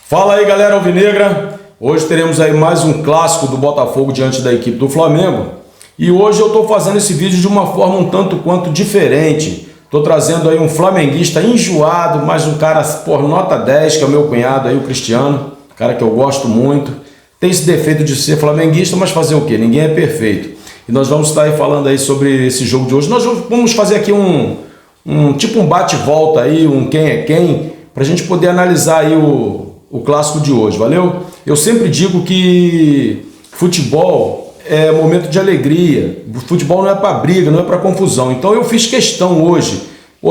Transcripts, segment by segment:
Fala aí, galera alvinegra. Hoje teremos aí mais um clássico do Botafogo diante da equipe do Flamengo. E hoje eu estou fazendo esse vídeo de uma forma um tanto quanto diferente. Estou trazendo aí um flamenguista enjoado, mas um cara por nota 10, que é o meu cunhado aí, o Cristiano. Cara que eu gosto muito. Tem esse defeito de ser flamenguista, mas fazer o quê? Ninguém é perfeito. E nós vamos estar aí falando aí sobre esse jogo de hoje. Nós vamos fazer aqui um bate-volta aí, um quem é quem, para a gente poder analisar aí o clássico de hoje, valeu? Eu sempre digo que futebol é momento de alegria, futebol não é para briga, não é para confusão. Então eu fiz questão hoje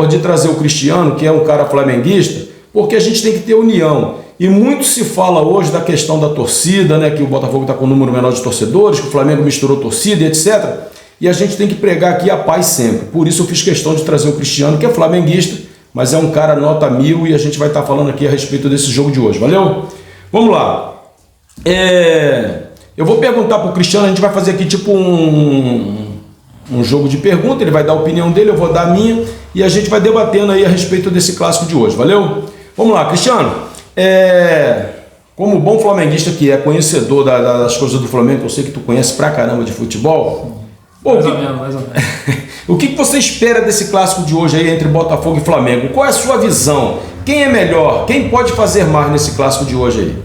de trazer o Cristiano, que é um cara flamenguista, porque a gente tem que ter união. E muito se fala hoje da questão da torcida, né, que o Botafogo está com um número menor de torcedores, que o Flamengo misturou torcida e etc. E a gente tem que pregar aqui a paz sempre. Por isso eu fiz questão de trazer o Cristiano, que é flamenguista, mas é um cara nota 1000 e a gente vai estar falando aqui a respeito desse jogo de hoje, valeu? Vamos lá. Eu vou perguntar para o Cristiano, a gente vai fazer aqui tipo um jogo de pergunta, ele vai dar a opinião dele, eu vou dar a minha, e a gente vai debatendo aí a respeito desse clássico de hoje, valeu? Vamos lá, Cristiano. Como bom flamenguista que é, conhecedor das coisas do Flamengo, eu sei que tu conhece pra caramba de futebol. Mais ou menos. O que você espera desse clássico de hoje aí entre Botafogo e Flamengo? Qual é a sua visão? Quem é melhor? Quem pode fazer mais nesse clássico de hoje aí?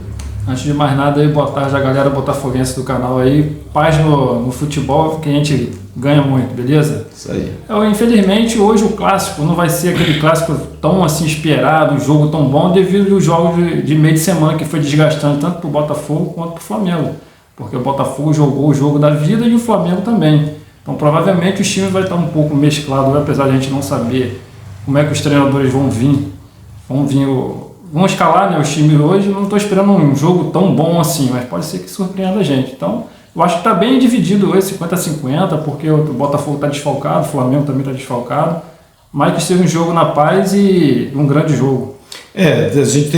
Antes de mais nada, aí, boa tarde a galera botafoguense do canal aí. Paz no futebol, que a gente ganha muito, beleza? Isso aí. Infelizmente, hoje o clássico não vai ser aquele clássico tão assim esperado, um jogo tão bom, devido aos jogos de meio de semana que foi desgastante tanto para o Botafogo quanto para o Flamengo. Porque o Botafogo jogou o jogo da vida e o Flamengo também. Então, provavelmente, os times vai estar um pouco mesclado, apesar de a gente não saber como é que os treinadores vão vir. Vão escalar, né, os times hoje. Não estou esperando um jogo tão bom assim, mas pode ser que surpreenda a gente. Então, eu acho que está bem dividido hoje, 50-50, porque o Botafogo está desfalcado, o Flamengo também está desfalcado. Mas que seja um jogo na paz e um grande jogo. A gente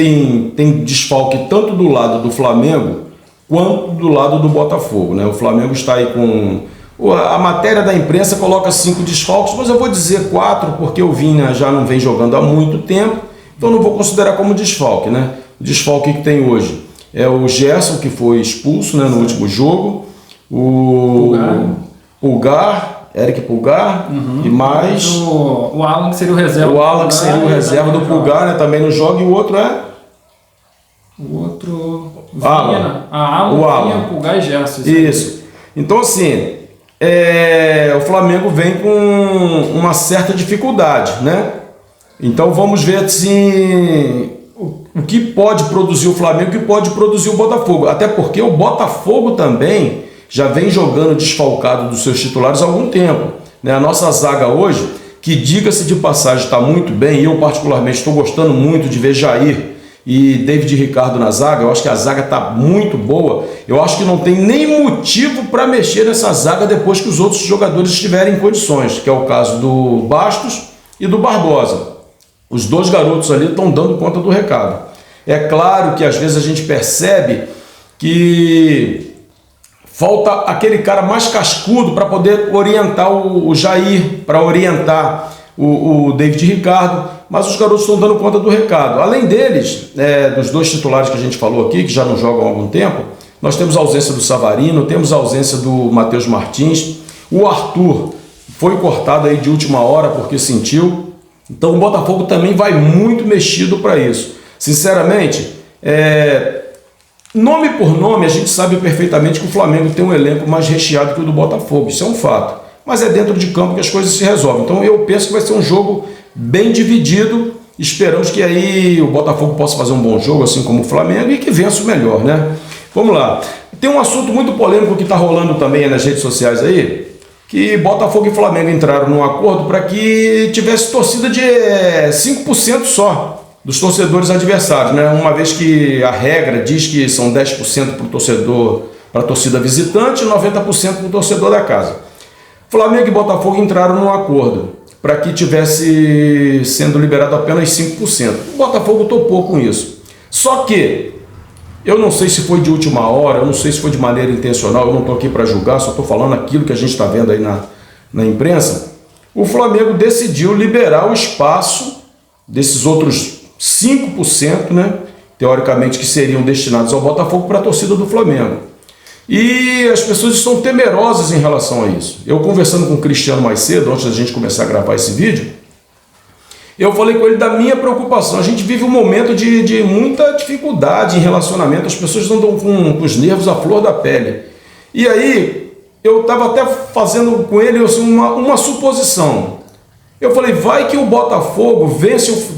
tem desfalque tanto do lado do Flamengo quanto do lado do Botafogo, né? O Flamengo está aí com... A matéria da imprensa coloca 5 desfalques, mas eu vou dizer 4, porque o Vinha já não vem jogando há muito tempo, então não vou considerar como desfalque, né? O desfalque que tem hoje é o Gerson, que foi expulso, né, no último jogo, o Pulgar, Eric Pulgar, e mais... O Alan, que seria o reserva. O Alan, que seria o reserva do Pulgar, né, também não joga, e o outro é... O outro... Alan. Vinha, Pulgar e Gerson. Isso. Então, assim... o Flamengo vem com uma certa dificuldade, né? Então vamos ver assim, o que pode produzir o Flamengo e o que pode produzir o Botafogo. Até porque o Botafogo também já vem jogando desfalcado dos seus titulares há algum tempo, né? A nossa zaga hoje, que diga-se de passagem, está muito bem, e eu particularmente estou gostando muito de ver Jair e David Ricardo na zaga. Eu acho que a zaga está muito boa. Eu acho que não tem nem motivo para mexer nessa zaga depois que os outros jogadores estiverem em condições, que é o caso do Bastos e do Barbosa. Os dois garotos ali estão dando conta do recado. É claro que às vezes a gente percebe que falta aquele cara mais cascudo para poder orientar o Jair, para orientar o David Ricardo, mas os garotos estão dando conta do recado. Além deles, dos dois titulares que a gente falou aqui, que já não jogam há algum tempo, nós temos a ausência do Savarino, temos a ausência do Matheus Martins, o Arthur foi cortado aí de última hora porque sentiu. Então o Botafogo também vai muito mexido para isso. Sinceramente, nome por nome, a gente sabe perfeitamente que o Flamengo tem um elenco mais recheado que o do Botafogo, isso é um fato. Mas é dentro de campo que as coisas se resolvem. Então eu penso que vai ser um jogo bem dividido. Esperamos que aí o Botafogo possa fazer um bom jogo, assim como o Flamengo, e que vença o melhor, né? Vamos lá. Tem um assunto muito polêmico que está rolando também nas redes sociais aí, que Botafogo e Flamengo entraram num acordo para que tivesse torcida de 5% só dos torcedores adversários, né? Uma vez que a regra diz que são 10% para o torcedor, para a torcida visitante, e 90% para o torcedor da casa. Flamengo e Botafogo entraram num acordo para que tivesse sendo liberado apenas 5%. O Botafogo topou com isso. Só que eu não sei se foi de última hora, eu não sei se foi de maneira intencional, eu não estou aqui para julgar, só estou falando aquilo que a gente está vendo aí na imprensa. O Flamengo decidiu liberar o espaço desses outros 5%, né, teoricamente, que seriam destinados ao Botafogo para a torcida do Flamengo. E as pessoas estão temerosas em relação a isso. Eu conversando com o Cristiano mais cedo, antes da gente começar a gravar esse vídeo, eu falei com ele da minha preocupação. A gente vive um momento de muita dificuldade em relacionamento, as pessoas andam com os nervos à flor da pele. E aí, eu estava até fazendo com ele assim, uma suposição. Eu falei, vai que o Botafogo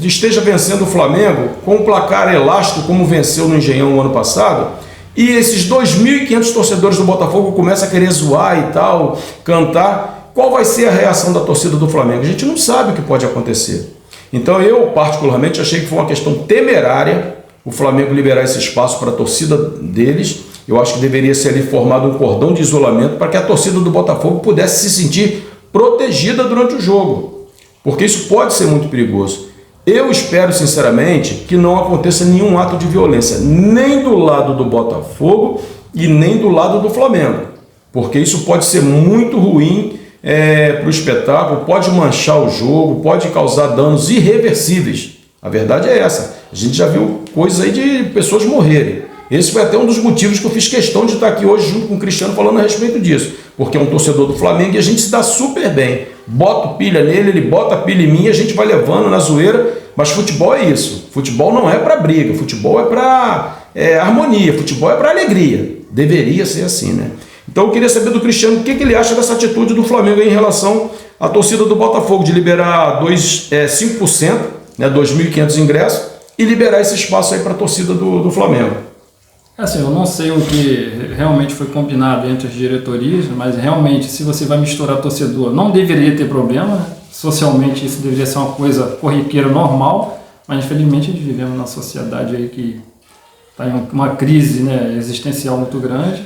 esteja vencendo o Flamengo com um placar elástico, como venceu no Engenhão no ano passado, e esses 2.500 torcedores do Botafogo começam a querer zoar e tal, cantar. Qual vai ser a reação da torcida do Flamengo? A gente não sabe o que pode acontecer. Então eu, particularmente, achei que foi uma questão temerária o Flamengo liberar esse espaço para a torcida deles. Eu acho que deveria ser ali formado um cordão de isolamento para que a torcida do Botafogo pudesse se sentir protegida durante o jogo, porque isso pode ser muito perigoso. Eu espero, sinceramente, que não aconteça nenhum ato de violência, nem do lado do Botafogo e nem do lado do Flamengo, porque isso pode ser muito ruim para o espetáculo, pode manchar o jogo, pode causar danos irreversíveis. A verdade é essa. A gente já viu coisas aí de pessoas morrerem. Esse foi até um dos motivos que eu fiz questão de estar aqui hoje junto com o Cristiano falando a respeito disso, porque é um torcedor do Flamengo e a gente se dá super bem. Boto pilha nele, ele bota pilha em mim e a gente vai levando na zoeira, mas futebol é isso. Futebol não é para briga, futebol é para harmonia, futebol é para alegria. Deveria ser assim, né? Então eu queria saber do Cristiano o que ele acha dessa atitude do Flamengo em relação à torcida do Botafogo, de liberar 5%, né, 2.500 ingressos, e liberar esse espaço aí para a torcida do Flamengo. Assim, eu não sei o que realmente foi combinado entre as diretorias, mas realmente, se você vai misturar torcedor, não deveria ter problema, né? Socialmente isso deveria ser uma coisa corriqueira normal, mas infelizmente nós vivemos numa sociedade aí que está em uma crise, né, existencial muito grande.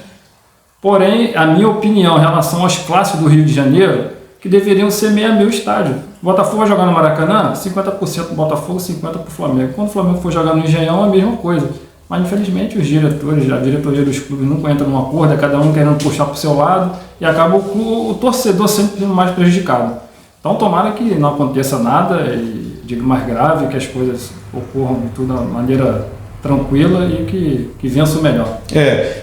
Porém, a minha opinião em relação aos clássicos do Rio de Janeiro, que deveriam ser meio a meio estádio. O Botafogo vai jogar no Maracanã, 50% do Botafogo, 50% para o Flamengo. Quando o Flamengo for jogar no Engenhão, é a mesma coisa. Mas infelizmente os diretores, a diretoria dos clubes nunca entram num acordo, é cada um querendo puxar para o seu lado, e acaba o torcedor sempre sendo mais prejudicado. Então tomara que não aconteça nada, e digo mais grave, que as coisas ocorram de tudo de maneira tranquila e que vença o melhor.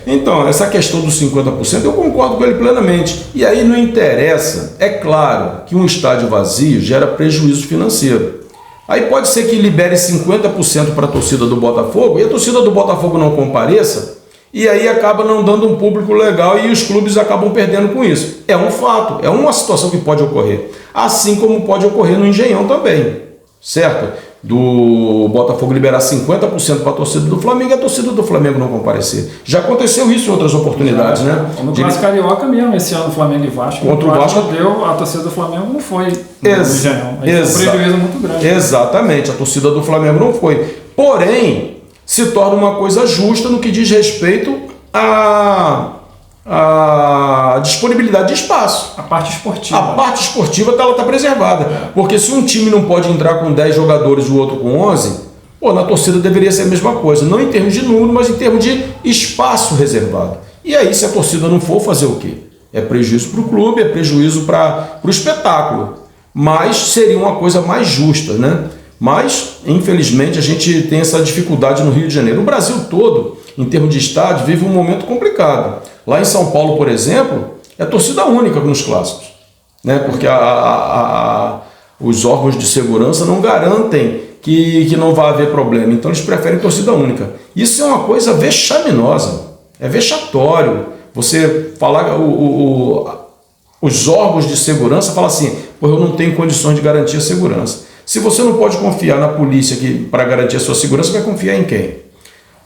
Então, essa questão dos 50%, eu concordo com ele plenamente. E aí não interessa, é claro que um estádio vazio gera prejuízo financeiro. Aí pode ser que libere 50% para a torcida do Botafogo e a torcida do Botafogo não compareça, e aí acaba não dando um público legal e os clubes acabam perdendo com isso. É um fato, é uma situação que pode ocorrer. Assim como pode ocorrer no Engenhão também, certo? Do Botafogo liberar 50% para a torcida do Flamengo e a torcida do Flamengo não comparecer. Já aconteceu isso em outras oportunidades, né? No Clássico Carioca mesmo, esse ano Flamengo e Vasco. Contra o Vasco a torcida do Flamengo não foi no Engenhão. Foi um prejuízo muito grande. Exatamente, a torcida do Flamengo não foi. Porém, se torna uma coisa justa no que diz respeito à disponibilidade de espaço. A parte esportiva. A parte esportiva ela está preservada. Porque se um time não pode entrar com 10 jogadores e o outro com 11, na torcida deveria ser a mesma coisa. Não em termos de número, mas em termos de espaço reservado. E aí, se a torcida não for, fazer o quê? É prejuízo para o clube, é prejuízo para o espetáculo. Mas seria uma coisa mais justa, né? Mas, infelizmente, a gente tem essa dificuldade no Rio de Janeiro. O Brasil todo, em termos de estádio, vive um momento complicado. Lá em São Paulo, por exemplo, é torcida única nos clássicos, né? Porque os órgãos de segurança não garantem que não vai haver problema. Então, eles preferem torcida única. Isso é uma coisa vexaminosa, é vexatório. Você falar... Os órgãos de segurança falam assim, eu não tenho condições de garantir a segurança. Se você não pode confiar na polícia para garantir a sua segurança, vai confiar em quem?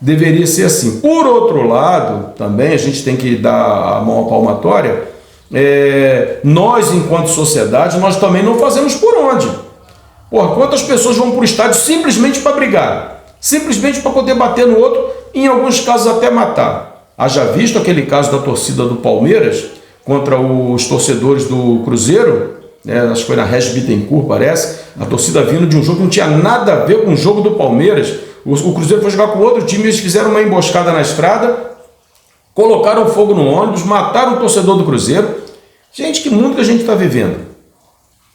Deveria ser assim. Por outro lado, também a gente tem que dar a mão à palmatória, nós, enquanto sociedade, nós também não fazemos por onde. Quantas pessoas vão para o estádio simplesmente para brigar? Simplesmente para poder bater no outro, em alguns casos até matar. Haja visto aquele caso da torcida do Palmeiras contra os torcedores do Cruzeiro, acho que foi na Regis Bittencourt, parece, a torcida vindo de um jogo que não tinha nada a ver com o jogo do Palmeiras. O Cruzeiro foi jogar com outro time, eles fizeram uma emboscada na estrada, colocaram fogo no ônibus, mataram o torcedor do Cruzeiro. Gente, que mundo que a gente está vivendo?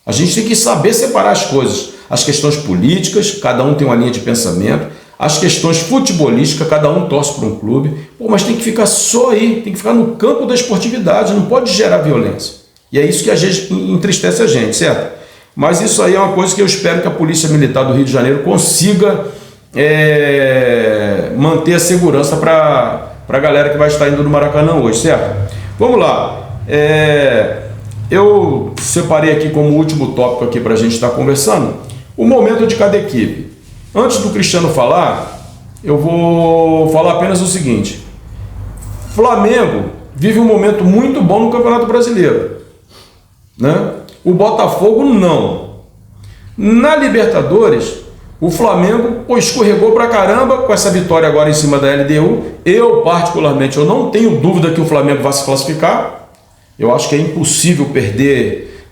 A gente tem que saber separar as coisas, as questões políticas, cada um tem uma linha de pensamento, As questões futebolísticas, cada um torce para um clube, mas tem que ficar só aí, tem que ficar no campo da esportividade, não pode gerar violência. E é isso que às vezes entristece a gente, certo? Mas isso aí é uma coisa que eu espero que a Polícia Militar do Rio de Janeiro consiga manter a segurança para a galera que vai estar indo no Maracanã hoje, certo? Vamos lá. Eu separei aqui como último tópico aqui para a gente estar conversando o momento de cada equipe. Antes do Cristiano falar, eu vou falar apenas o seguinte: Flamengo vive um momento muito bom no Campeonato Brasileiro, né? O Botafogo não. Na Libertadores, o Flamengo escorregou pra caramba com essa vitória agora em cima da LDU. Eu, particularmente, eu não tenho dúvida que o Flamengo vai se classificar. Eu acho que é impossível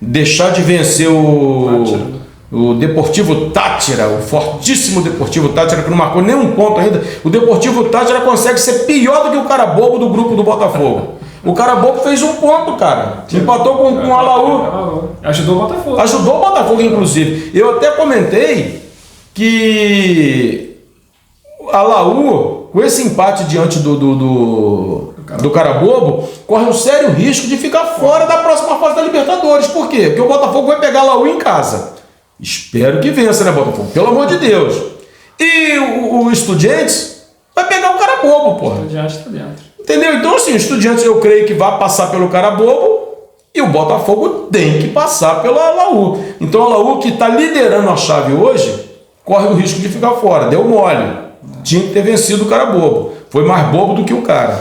deixar de vencer o Deportivo Táchira, o fortíssimo Deportivo Táchira, que não marcou nenhum ponto ainda. O Deportivo Táchira consegue ser pior do que o cara bobo do grupo do Botafogo. O cara bobo fez um ponto, cara. Empatou com o Alaú. Ajudou o Botafogo. Ajudou o Botafogo, inclusive. Eu até comentei que Alaú, com esse empate diante do cara bobo, corre um sério risco de ficar fora da próxima fase da Libertadores. Por quê? Porque o Botafogo vai pegar Alaú em casa. Espero que vença, né, Botafogo? Pelo amor de Deus. E o Estudiantes vai pegar o cara bobo, porra. O Estudiantes tá dentro. Entendeu? Então, assim, o Estudiantes eu creio que vai passar pelo cara bobo e o Botafogo tem que passar pelo Alaú. Então, o Alaú, que está liderando a chave hoje, corre o risco de ficar fora. Deu mole. Tinha que ter vencido o cara bobo. Foi mais bobo do que o cara.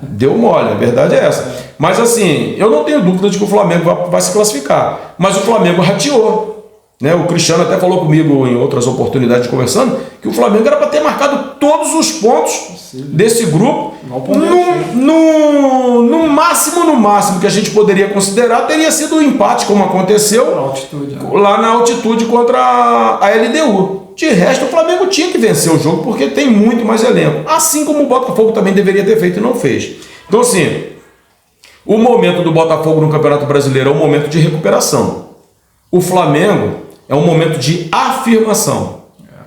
Deu mole, a verdade é essa. Mas, assim, eu não tenho dúvida de que o Flamengo vai se classificar. Mas o Flamengo rateou. Né? O Cristiano até falou comigo em outras oportunidades conversando que o Flamengo era para ter marcado todos os pontos desse grupo. No máximo que a gente poderia considerar teria sido o empate, como aconteceu lá na altitude contra a LDU. De resto, o Flamengo tinha que vencer o jogo porque tem muito mais elenco, assim como o Botafogo também deveria ter feito e não fez. Então, assim, o momento do Botafogo no Campeonato Brasileiro é um momento de recuperação. O Flamengo é um momento de afirmação.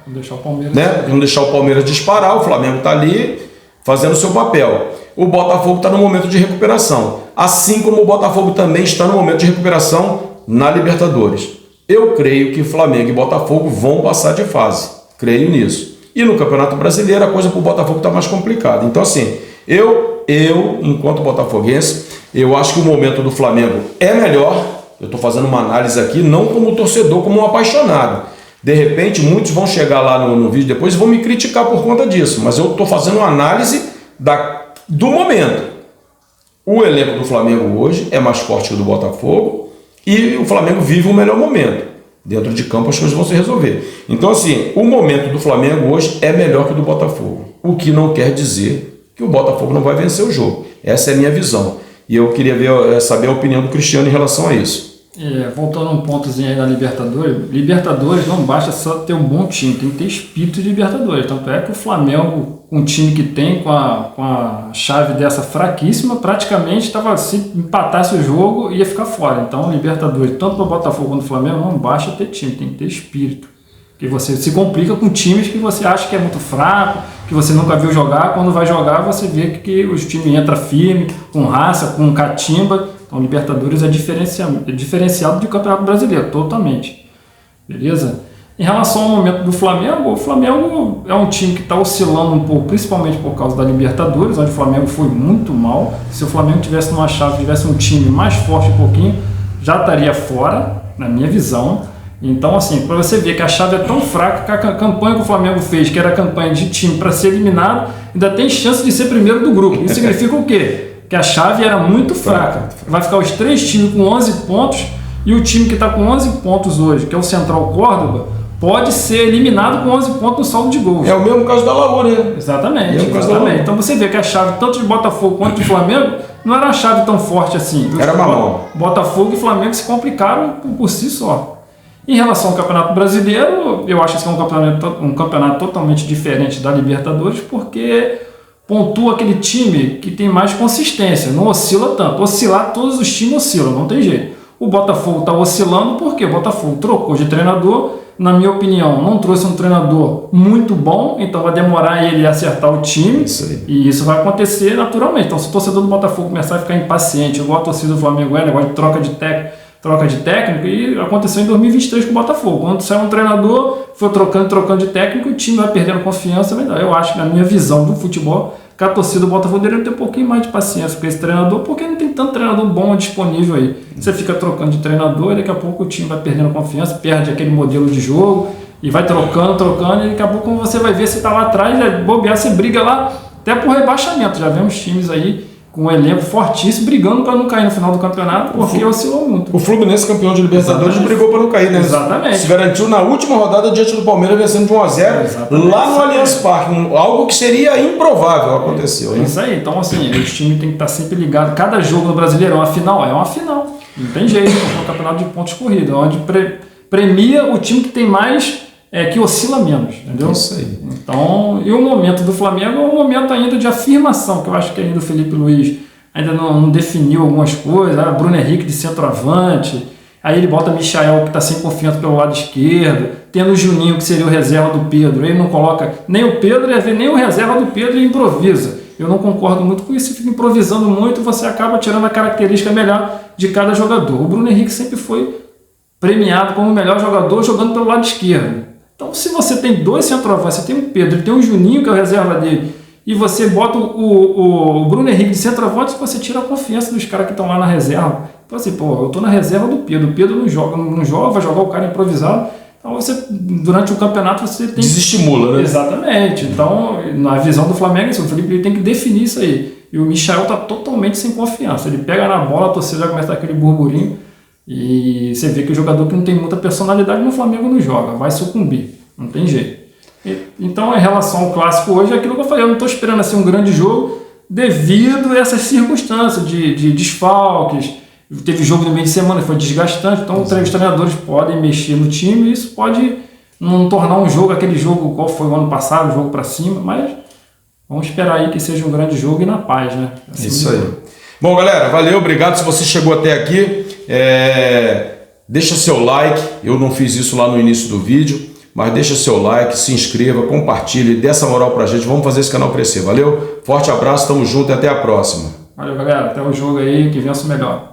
Não deixar o Palmeiras, né? Não deixar o Palmeiras disparar. O Flamengo está ali fazendo o seu papel. O Botafogo está no momento de recuperação. Assim como o Botafogo também está no momento de recuperação na Libertadores. Eu creio que Flamengo e Botafogo vão passar de fase. Creio nisso. E no Campeonato Brasileiro a coisa para o Botafogo está mais complicada. Então, assim, eu, enquanto botafoguense, eu acho que o momento do Flamengo é melhor. Eu estou fazendo uma análise aqui, não como torcedor, como um apaixonado. De repente, muitos vão chegar lá no vídeo depois e vão me criticar por conta disso. Mas eu estou fazendo uma análise do momento. O elenco do Flamengo hoje é mais forte que o do Botafogo e o Flamengo vive um melhor momento. Dentro de campo as coisas vão se resolver. Então, assim, o momento do Flamengo hoje é melhor que o do Botafogo. O que não quer dizer que o Botafogo não vai vencer o jogo. Essa é a minha visão. E eu queria saber a opinião do Cristiano em relação a isso. Voltando a um pontozinho aí da Libertadores não basta só ter um bom time, tem que ter espírito de Libertadores. Tanto é que o Flamengo, um time que tem com a chave dessa fraquíssima, praticamente estava, se empatasse o jogo, ia ficar fora. Então, Libertadores, tanto para o Botafogo quanto o Flamengo, não basta ter time, tem que ter espírito. Que você se complica com times que você acha que é muito fraco, que você nunca viu jogar. Quando vai jogar, você vê que os times entram firme, com raça, com catimba. Então, Libertadores é diferenciado do Campeonato Brasileiro, totalmente. Beleza? Em relação ao momento do Flamengo, o Flamengo é um time que está oscilando um pouco, principalmente por causa da Libertadores, onde o Flamengo foi muito mal. Se o Flamengo tivesse numa chave, tivesse um time mais forte um pouquinho, já estaria fora, na minha visão. Então, assim, para você ver que a chave é tão fraca que a campanha que o Flamengo fez, que era a campanha de time para ser eliminado, ainda tem chance de ser primeiro do grupo. Isso significa o quê? Que a chave era muito fraca. Vai ficar os 3 times com 11 pontos e o time que está com 11 pontos hoje, que é o Central Córdoba, pode ser eliminado com 11 pontos no saldo de gols. É o mesmo caso da Laú, né? Exatamente. Então você vê que a chave, tanto de Botafogo quanto de Flamengo, não era uma chave tão forte assim. Era mamão. Botafogo e Flamengo se complicaram por si só. Em relação ao Campeonato Brasileiro, eu acho que é um campeonato totalmente diferente da Libertadores, porque pontua aquele time que tem mais consistência, não oscila tanto. Oscilar, todos os times oscilam, não tem jeito. O Botafogo está oscilando porque o Botafogo trocou de treinador. Na minha opinião, não trouxe um treinador muito bom, então vai demorar ele a acertar o time. E isso vai acontecer naturalmente. Então, se o torcedor do Botafogo começar a ficar impaciente, igual a torcida do Flamengo negócio de troca de técnico, e aconteceu em 2023 com o Botafogo. Quando saiu um treinador, foi trocando de técnico, o time vai perdendo confiança. Eu acho que, na minha visão do futebol, que a torcida do Botafogo deveria ter um pouquinho mais de paciência com esse treinador, porque não tem tanto treinador bom disponível aí. Você fica trocando de treinador e daqui a pouco o time vai perdendo confiança, perde aquele modelo de jogo e vai trocando, e daqui a pouco quando você vai ver se está lá atrás, bobear, você briga lá até por rebaixamento. Já vemos times aí com um elenco fortíssimo, brigando para não cair no final do campeonato, porque oscilou muito. O Fluminense, campeão de Libertadores, brigou para não cair, né? Exatamente. Se garantiu na última rodada diante do Palmeiras, vencendo de 1-0, lá no Allianz Parque. Algo que seria improvável aconteceu. Isso aí. Então, assim, os times têm que estar sempre ligados. Cada jogo no Brasileirão, a final é uma final. Não tem jeito. É um campeonato de pontos corridos, onde premia o time que tem mais, que oscila menos, entendeu? Isso aí. Então, e o momento do Flamengo é um momento ainda de afirmação, que eu acho que ainda o Felipe Luiz ainda não definiu algumas coisas. Bruno Henrique de centroavante, aí ele bota Michael, que está sem confiança pelo lado esquerdo, tendo o Juninho, que seria o reserva do Pedro, ele não coloca nem o Pedro, nem o reserva do Pedro, e improvisa. Eu não concordo muito com isso, você fica improvisando muito, você acaba tirando a característica melhor de cada jogador. O Bruno Henrique sempre foi premiado como o melhor jogador jogando pelo lado esquerdo. Então, se você tem dois centroavantes, você tem o Pedro e tem o Juninho, que é o reserva dele, e você bota o Bruno Henrique de centroavante, você tira a confiança dos caras que estão lá na reserva. Então, assim, eu tô na reserva do Pedro. O Pedro não joga, vai jogar o cara improvisado. Então, você, durante o campeonato, você tem... Desestimula, né? Exatamente. Então, na visão do Flamengo, o Felipe tem que definir isso aí. E o Michael tá totalmente sem confiança. Ele pega na bola, a torcida já começa aquele burburinho. E você vê que o jogador que não tem muita personalidade no Flamengo não joga, vai sucumbir, não tem jeito. Então, em relação ao clássico hoje, é aquilo que eu falei, eu não estou esperando assim, um grande jogo devido a essas circunstâncias de desfalques. Teve jogo no meio de semana, foi desgastante, então os treinadores podem mexer no time e isso pode não tornar um jogo, aquele jogo qual foi o ano passado, jogo para cima, mas vamos esperar aí que seja um grande jogo e na paz, né? Assim, isso aí. Bom, galera, valeu, obrigado se você chegou até aqui. Deixa seu like, eu não fiz isso lá no início do vídeo, mas deixa seu like, se inscreva, compartilhe, dê essa moral pra gente, vamos fazer esse canal crescer, valeu? Forte abraço, tamo junto e até a próxima. Valeu, galera, até o jogo aí, que vença o melhor.